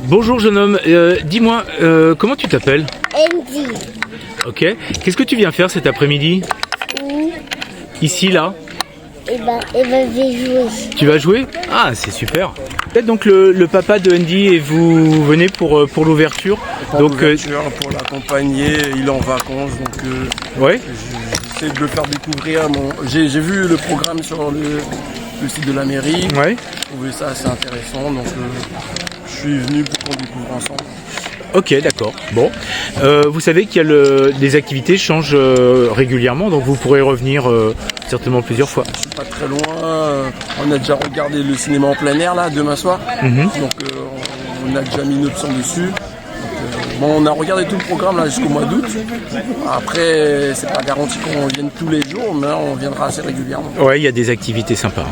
Bonjour jeune homme, dis-moi, comment tu t'appelles? Andy. Ok. Qu'est-ce que tu viens faire cet après-midi? Ici, là? Je vais jouer. Tu vas jouer? Ah, c'est super. Peut-être donc le papa de Andy et vous venez pour l'ouverture. Pour l'accompagner, il est en vacances, donc ouais. j'essaie de le faire découvrir. J'ai vu le programme sur le site de la mairie. Ouais. J'ai trouvé ça assez intéressant, donc je suis venu pour qu'on découvre ensemble. Ok, d'accord. Bon, vous savez qu'il y a les activités changent régulièrement, donc vous pourrez revenir certainement plusieurs fois. Je suis pas très loin. On a déjà regardé le cinéma en plein air là demain soir, donc on a déjà mis une option dessus. Bon, on a regardé tout le programme là jusqu'au mois d'août. Après, c'est pas garanti qu'on vienne tous les jours, mais on viendra assez régulièrement. Ouais, il y a des activités sympas.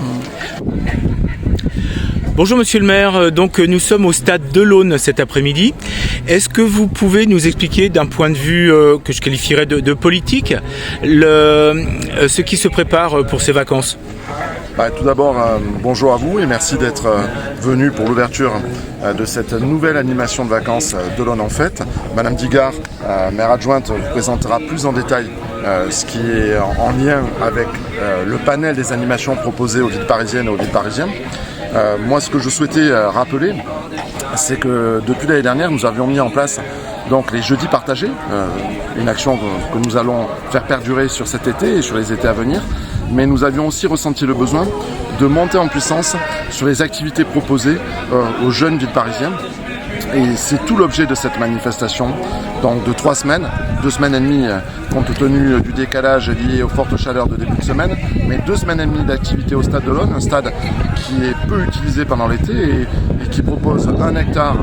Bonjour Monsieur le maire, donc nous sommes au stade de l'Aune cet après-midi. Est-ce que vous pouvez nous expliquer d'un point de vue que je qualifierais de politique ce qui se prépare pour ces vacances? Tout d'abord, bonjour à vous et merci d'être venu pour l'ouverture de cette nouvelle animation de vacances de l'Aune en fête. Madame Digard, maire adjointe, vous présentera plus en détail ce qui est en lien avec le panel des animations proposées aux villes parisiennes et aux villes parisiennes. Moi, ce que je souhaitais rappeler, c'est que depuis l'année dernière, nous avions mis en place donc les jeudis partagés, une action que nous allons faire perdurer sur cet été et sur les étés à venir. Mais nous avions aussi ressenti le besoin de monter en puissance sur les activités proposées aux jeunes villes parisiennes. Et c'est tout l'objet de cette manifestation, donc de 3 semaines, 2 semaines et demie compte tenu du décalage lié aux fortes chaleurs de début de semaine, mais 2 semaines et demie d'activité au stade de l'Aune, un stade qui est peu utilisé pendant l'été et qui propose 1 hectare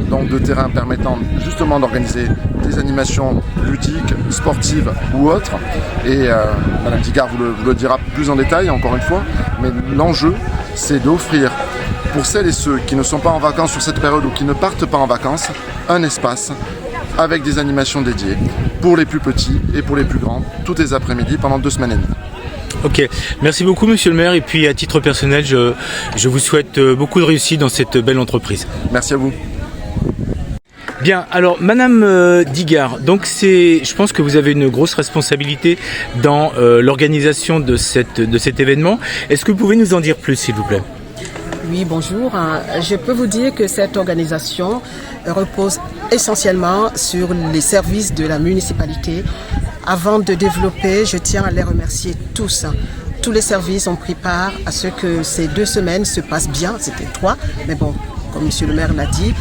donc, de terrain permettant justement d'organiser des animations ludiques, sportives ou autres. Et Madame Digard vous le dira plus en détail encore une fois, mais l'enjeu c'est d'offrir pour celles et ceux qui ne sont pas en vacances sur cette période ou qui ne partent pas en vacances, un espace avec des animations dédiées pour les plus petits et pour les plus grands, tous les après-midi pendant 2 semaines et demie. Ok, merci beaucoup Monsieur le maire et puis à titre personnel, je vous souhaite beaucoup de réussite dans cette belle entreprise. Merci à vous. Bien, alors Madame Digard, donc je pense que vous avez une grosse responsabilité dans l'organisation de cet événement. Est-ce que vous pouvez nous en dire plus s'il vous plaît? Oui, bonjour. Je peux vous dire que cette organisation repose essentiellement sur les services de la municipalité. Avant de développer, je tiens à les remercier tous. Tous les services ont pris part à ce que ces 2 semaines se passent bien. C'était 3, mais bon, comme Monsieur le maire l'a dit,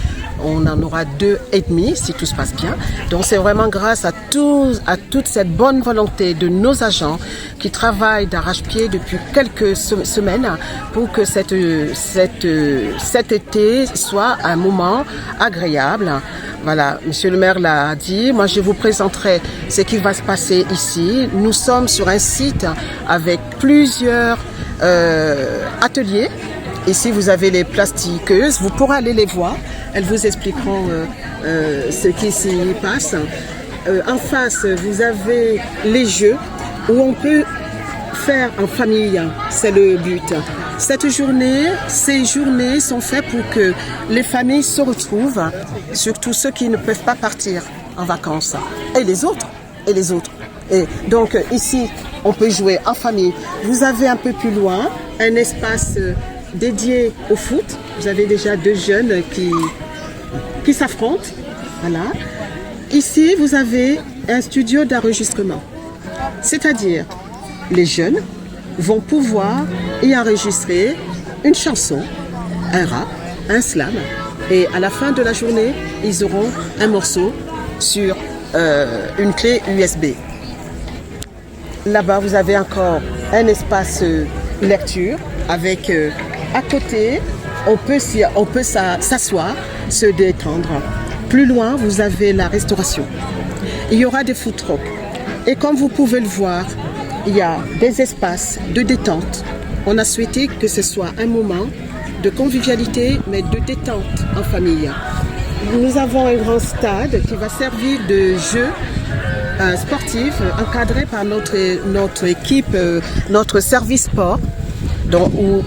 on en aura 2,5 si tout se passe bien. Donc c'est vraiment grâce à toute cette bonne volonté de nos agents qui travaillent d'arrache-pied depuis quelques semaines pour que cet été soit un moment agréable. Voilà, Monsieur le maire l'a dit. Moi, je vous présenterai ce qui va se passer ici. Nous sommes sur un site avec plusieurs ateliers. Ici, vous avez les plastiqueuses. Vous pourrez aller les voir. Elles vous expliqueront ce qui s'y passe. En face, vous avez les jeux où on peut faire en famille. C'est le but. Ces journées sont faites pour que les familles se retrouvent, surtout ceux qui ne peuvent pas partir en vacances. Et les autres. Et donc ici, on peut jouer en famille. Vous avez un peu plus loin un espace dédié au foot. Vous avez déjà 2 jeunes qui s'affrontent. Voilà. Ici, vous avez un studio d'enregistrement. C'est-à-dire, les jeunes vont pouvoir y enregistrer une chanson, un rap, un slam. Et à la fin de la journée, ils auront un morceau sur une clé USB. Là-bas, vous avez encore un espace lecture avec à côté, on peut s'asseoir, se détendre. Plus loin, vous avez la restauration. Il y aura des food trucks. Et comme vous pouvez le voir, il y a des espaces de détente. On a souhaité que ce soit un moment de convivialité, mais de détente en famille. Nous avons un grand stade qui va servir de jeu sportif encadré par notre équipe, notre service sport. donc où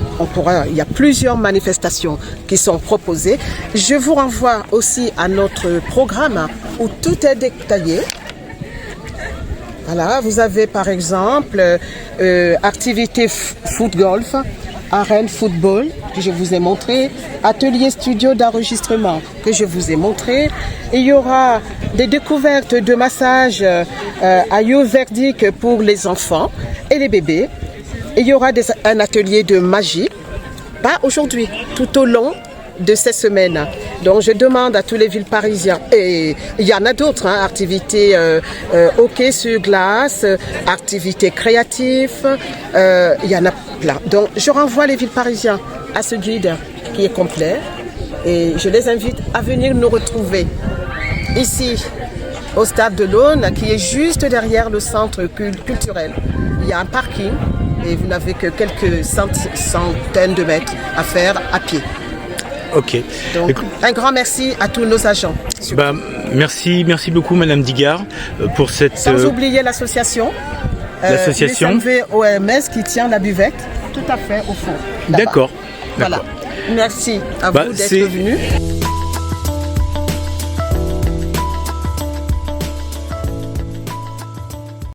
il y a plusieurs manifestations qui sont proposées. Je vous renvoie aussi à notre programme où tout est détaillé. Voilà, vous avez par exemple activité foot-golf, arène football que je vous ai montré, atelier studio d'enregistrement que je vous ai montré. Et il y aura des découvertes de massages ayurvédiques pour les enfants et les bébés. Et il y aura un atelier de magie, pas aujourd'hui, tout au long de ces semaines. Donc je demande à tous les villes parisiens, et il y en a d'autres, activités hockey sur glace, activités créatives, il y en a plein. Donc je renvoie les villes parisiens à ce guide qui est complet et je les invite à venir nous retrouver ici au stade de l'Aune qui est juste derrière le centre culturel. Il y a un parking et vous n'avez que quelques centaines de mètres à faire à pied. Ok. Donc, un grand merci à tous nos agents. Merci beaucoup Madame Digard pour cette... Sans oublier l'association. L'association OMS qui tient la buvette tout à fait au fond. D'accord. Voilà. Merci à vous d'être venus.